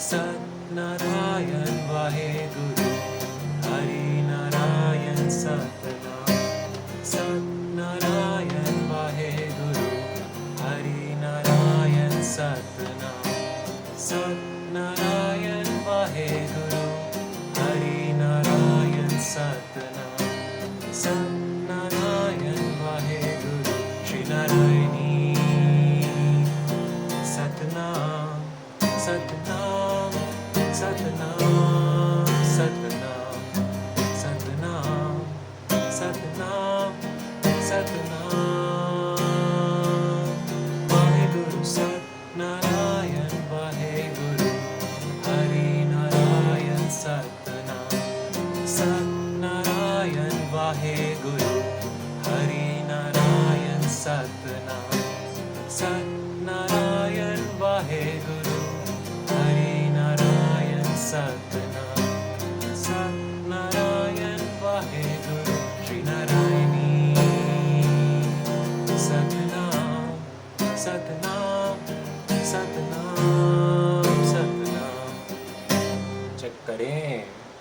Satnarayan Waheguru Hari Narayan Satnam. Satnarayan Waheguru Hari Narayan Satnam. Satnarayan Waheguru Hari Narayan Satnam. Satnarayan Waheguru Shri Narayani Satnam. Satnam Satnam Satnam Satnam Satnam Satnam Waheguru Satnarayan Waheguru Hari Narayan Satnam. Satnarayan Waheguru Hari Narayan Satnam. Satnarayan Waheguru Hari Narayan Satnam. Satnarayan Waheguru Shri Narayani Satnam. Satnam Satnam Satnam. Check करें।